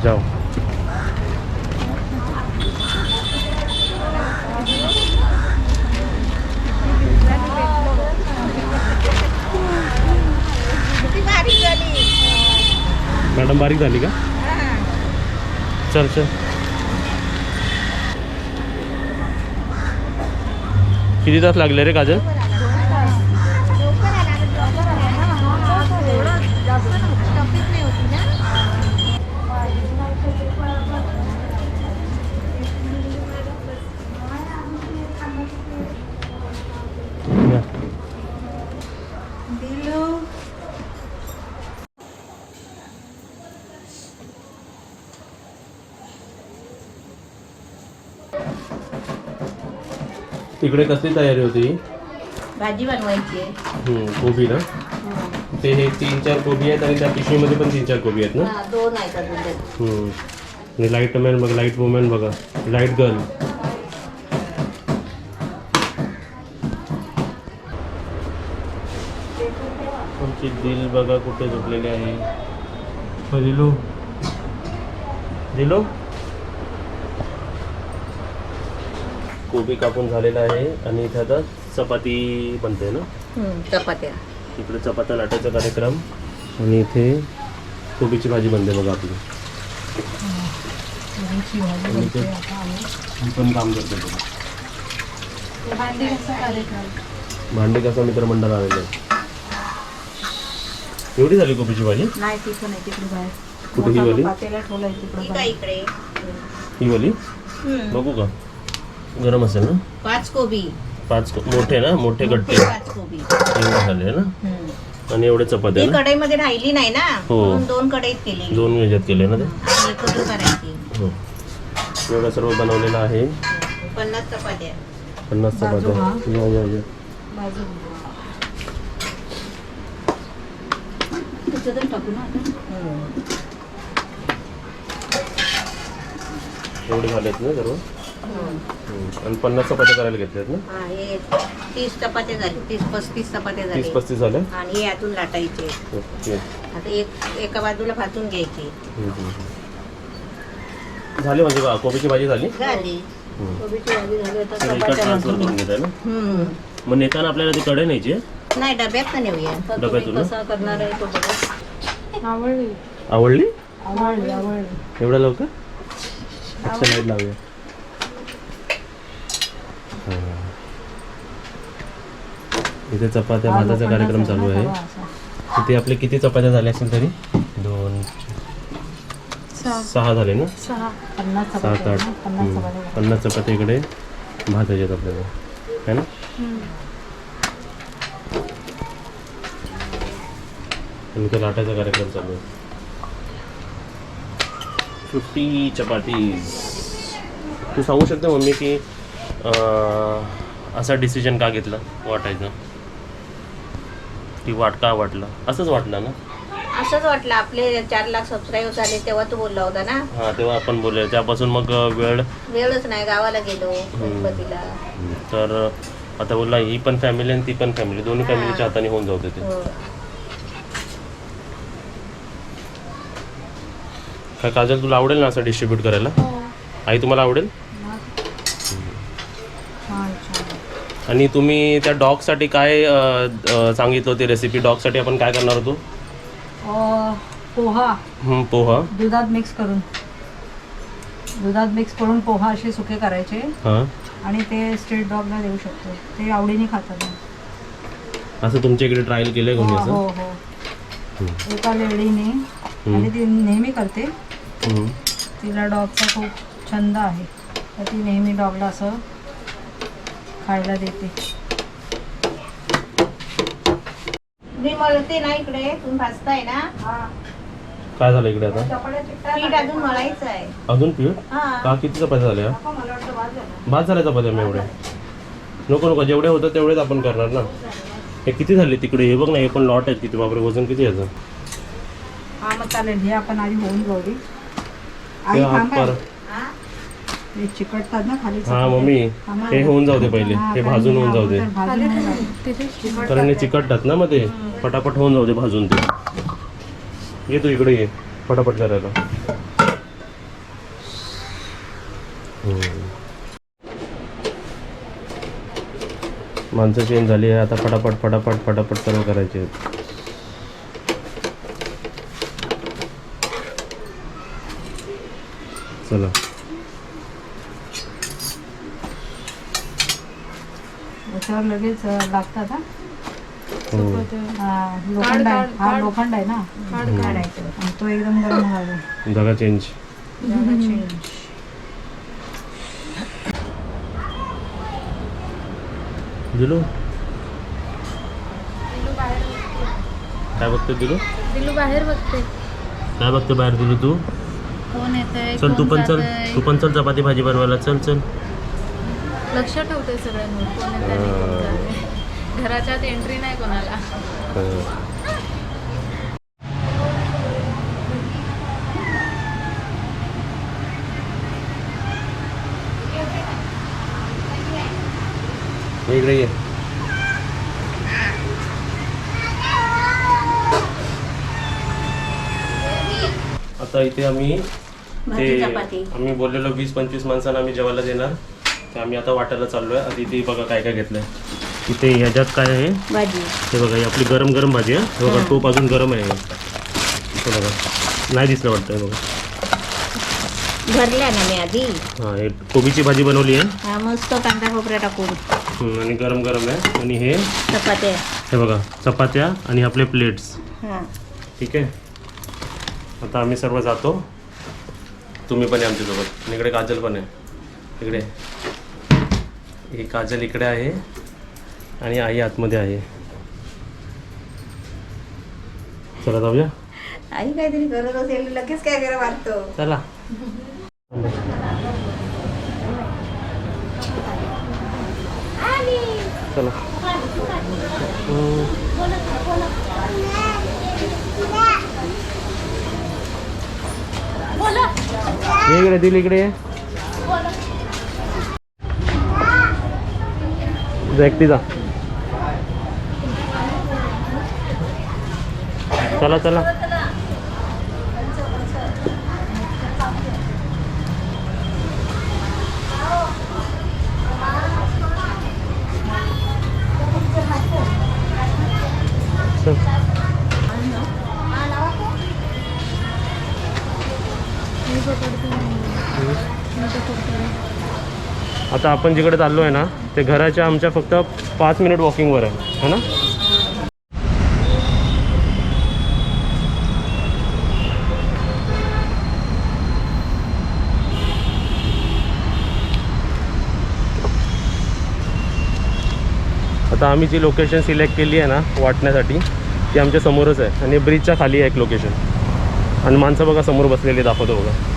जाओ. मॅडम बारीक झाली का? चल चल. किती तास लागले रे काजल? तिकडे कसली तयारी होती? भाजी बनवायची आहे. कोबी ना? ते हे 3-4 कोबी आहेत आणि त्या पिशवीमध्ये पण 3-4 कोबी आहेत ना? 2 आहेत अजून. आणि लाईट मॅन बघा, लाईट वुमन बघा, लाईट गर्ल. आमची दिल बघा कुठे झोपलेली आहे. दिलो दिलो. कोबी कापून झालेला आहे आणि इथे आता चपाती बनते ना? चपात्या. इकडे चपात्या लाटायचा कार्यक्रम आणि इथे कोबीची भाजी बनते बघा आपली. मी पण काम करते बघा. भांडे कसा मित्रमंडळ आलेलं आहे. एवढी झाली कोबीची भाजी? नाही ती पण आहे तिकडे बाहेर. कुठे ही वाली? इकडे ही वाली बघू का? गरम असेल ना? 5 कोबी. 5 मोठे ना? मोठे गट्टे 5 कोबी एवढे झाले ना? आणि एवढे चपात्या ती ना? कढईमध्ये राहिली नाही ना, हो. 2 कढईत केली. 2 ह्याच्यात केले ना ते? आणि एकत्र करायची. हो. एवढं सर्व बनवलेलं आहे. 50 चपात्या. 50 चपात्या. या. टाकू ना एवढे झालेत ना सर्व? आणि 50 चपात्या करायला घेतल्यात ना? हा, हे 30 चपात्या झाली. 30-35 चपात्या झाली. 30-35 झाले? आणि हे यातून लाटायचे. ओके. आता एका बाजूला भाजून घ्यायची. झाली म्हणजे बा कोबीची भाजी झाली? झाली. कोबीची भाजी झाली. आता एका चपात्या ट्रान्सफर भाजून करून घेताय ना? घ्यायची. मग नेताना आपल्याला ती कढई न्यायची आहे? नाही, डब्यात तर नेऊया. तर तुम्ही डब्यातून ना? कसा करणार आहे तो बघा. आवडली? एवढ्या लवकर? अच्छा, लाईट लावूया. इथे चपात्या भाजाचा कार्यक्रम चालू आहे. इथे आपले किती चपात्या झाल्या असेल तरी? 2 6 झाले ना? 7-8. 50 चपात्या इकडे भाजायच्यात आपल्याला है ना? आणि इथे लाटायचा कार्यक्रम चालू आहे. 50 चपातीज. तू सांगू शकते मम्मी की असा डिसिजन का घेतला वाटायचं? की का वाटलं? असंच वाटलं ना? असंच वाटलं. आपले 4 लाख सबस्क्राईब झाले तेव्हा तू बोलला होता ना? हां, तेव्हा आपण बोलले. त्यापासून मग वेळच नाही. गावाला गेलो गणपतीला. तर आता बोलला ही पण फॅमिली आणि ती पण फॅमिली, दोन्ही फॅमिलीच्या हाताने होऊन जाऊ ते. काय काजल, तुला आवडेल ना असं डिस्ट्रीब्यूट करायला? आई तुम्हाला आवडेल? आणि तुम्ही त्या डॉगसाठी काय सांगितलं होती रेसिपी? डॉगसाठी आपण काय करणार होतो? पोहा. पोहा दुधात मिक्स करून पोहा असे सुके करायचे. आणि ते स्ट्रीट डॉगला देऊ शकतो. ते आवडीने खातात. असं तुमच्या इकडे ट्रायल केलंय कोणी असं? हो. एका लेडीने, आणि ती नेहमी करते. तिला डॉगचा खूप छंद आहे, तर ती नेहमी डॉगला असं खायला देते. मी मळते ना इकडे. तुम्ही भाजताय ना? काय झालं इकडे आता? पीठ अजून मळायचं आहे. अजून पीठ? का? किती चपात्या झाल्या? भात झाल्या चपात्या मी एवढ्या? नको, जेवढे होतं तेवढेच आपण करणार ना. हे किती झाले तिकडे? हे बघ ना, हे पण लॉट आहेत किती. बापरे, वजन किती याचं? हा, मग चालेल. हे आपण आधी होऊन जाऊ दे. चिकटतात ना खाली. हा मम्मी, हे होऊन जाऊ दे पहिले. हे भाजून होऊन जाऊ दे, कारण हे चिकटतात ना. मग ते पटापट होऊन जाऊ दे भाजून. ते ये तू इकडे ये, पटापट करायला. माणसं चेंज झाली आहे आता. फटाफट फटाफट फटाफट सर्व करायचे आहेत. चला त्याच्यावर लगेच लागतात हा. हो. लोखंड आहे हा, लोखंड आहे ना, काढायचं आणि तो एकदम गरम व्हावा. जागा चेंज. दिलू काय बघते? दिलू बाहेर बघते. काय बघते बाहेर? दिलू तू कोण येतंय? चल, तू पण चल. तू पण चल चपाती भाजी बनवायला. चल चल. लक्ष ठेवते सगळ्यांवर. कोण येतंय? घराच्या आत एंट्री नाही कोणाला. इकडे ये. आता इथे आम्ही भाजी चपाती. आम्ही बोललेलो 20-25 माणसांना आम्ही जेवायला देणार. ते आम्ही आता वाटायला चाललोय. आता इथे बघा काय काय घेतलंय. इथे ह्याच्यात काय आहे भाजी. हे बघा, ही आपली गरम गरम भाजी आहे. हे बघा, टोप अजून गरम आहे. हे बघा, नाही दिसलं वाटतं. हे बघा, भरल्या ना मी आधी. हां, हे कोबीची भाजी बनवली आहे. हा, मस्त कांदा खोबरा टाकून. आणि गरम गरम आहे. आणि हे चपात्या. हे बघा, चपात्या आणि आपले प्लेट्स. हा. ठीक आहे. आता आम्ही सर्व जातो. तुम्ही पण आहे आमच्यासोबत. आणि इकडे काजल पण आहे. इकडे ही काजल इकडे आहे आणि आई आतमध्ये आहे. चला जाऊया. आई काहीतरी करत असेल, लगेच काय करा वाटतो. चला. चला. ये इकडे, दिल इकडे ये. जा एकटी जा. चला चला. आता आपण जिकडे चाललो आहे ना, ते घराच्या आमच्या फक्त 5 मिनिट वॉकिंगवर आहे, है ना. आता आम्ही जी लोकेशन सिलेक्ट केली आहे ना वाटण्यासाठी, ती आमच्या समोरच आहे. आणि ब्रिजच्या खाली आहे एक लोकेशन. आणि माणसं बघा समोर बसलेली, दाखवतो बघा.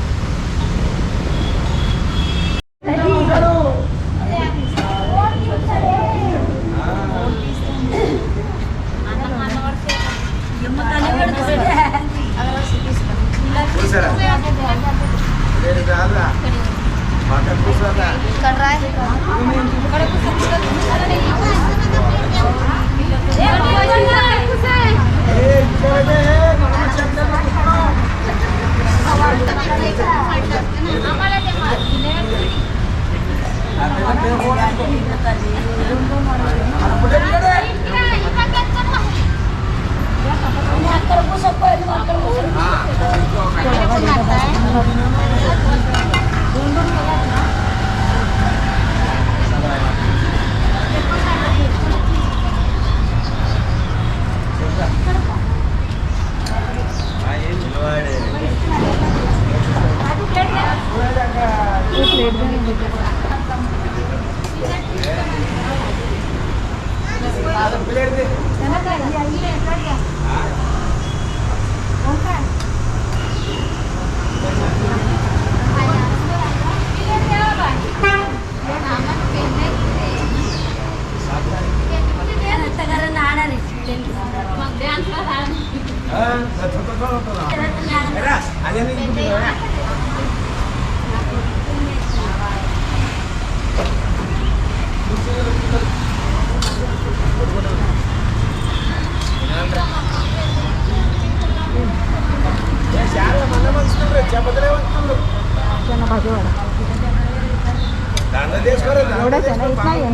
एवढंच आहे ना इथं नाही आहे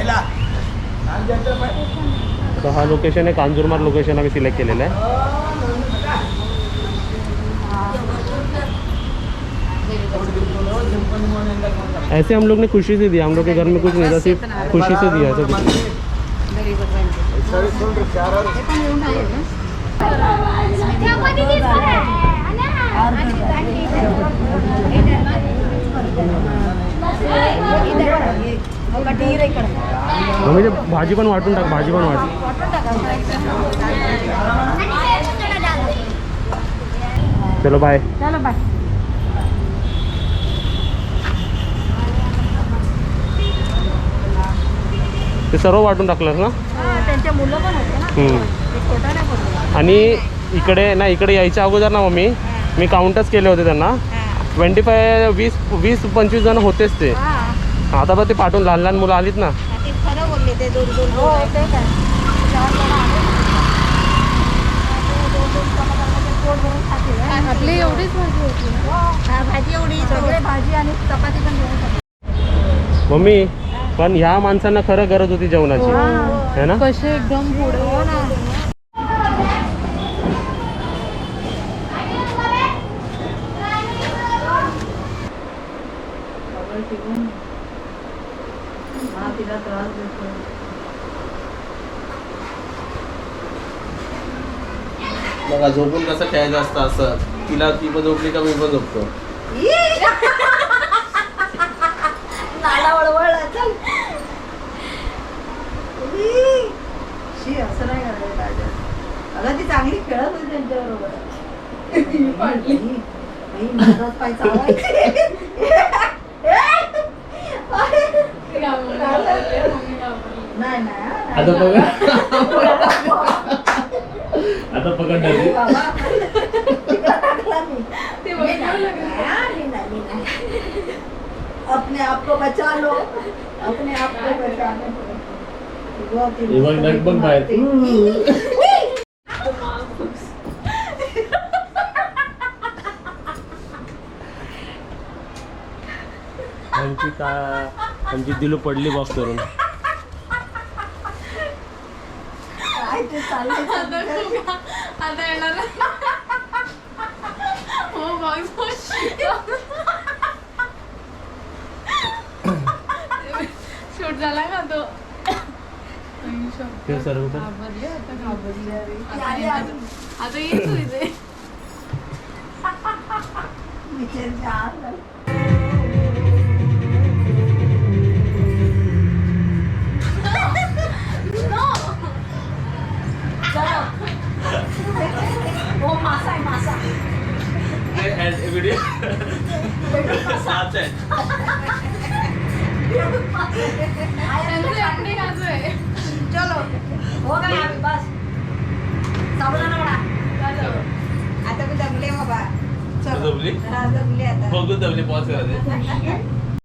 ना तर हा लोकेशन आहे, कांजूरमार्ग लोकेशन आम्ही सिलेक्ट केलेलं आहे. ऐसे हम लोग ने खुशी से दिया, हम लोग के घर में कुछ नहीं था, सिर्फ खुशी से दिया ऐसा कुछ नहीं. म्हणजे भाजी पण वाटून टाक, भाजी पण वाट. चलो बाय. चलो बाय. ते सर्व वाटून टाकलं ना. त्यांचे मुलं पण होते ना, हम्म. ते छोटा नाही बोलतो. आणि इकडे यायच्या अगोदर ना मम्मी मी काउंटच केले होते त्यांना. 20-25 जण होतेच ते. आता बघ ते पाठवून लहान लहान मुलं आलीत ना. ते खरं बोलले ते दोन हो ते काय 4 जण आले. पोट भरून खातील. आपली एवढीच भाजी होती ना. भाजी एवढी सगळे भाजी आणि चपाती पण घेऊन खाते. मम्मी पण ह्या माणसांना खरं गरज होती जेवणाची है ना. कसे एकदम पुढे. हो ना. तिला त्रास देतो. बघा झोपून कसं खेळायचं असतं असं. तिला ती पण झोपली का मी पण झोपतो. नाला वळवळला चल. शी असं नाही करायचं राजा. अगं ती चांगली खेळत होती त्यांच्याबरोबर. मदत पाय चालायची. नाही नाही आता बघा आता पकड झाली. अपने आप को बचा लो, अपने आप को बचा बघ बाहेर. आमची दिलू पडली बॉक्स करून. आता येणार हो बॉक्स शूट झाला का तो. ते सर्व तर घाबरले आता येतो इथे. चलो हो गया अभी बस. साबुदाणा वडा. आता मी दमले बाबा. चलो. दमली? हा, दमले आता. बघू दमली पॉज करा.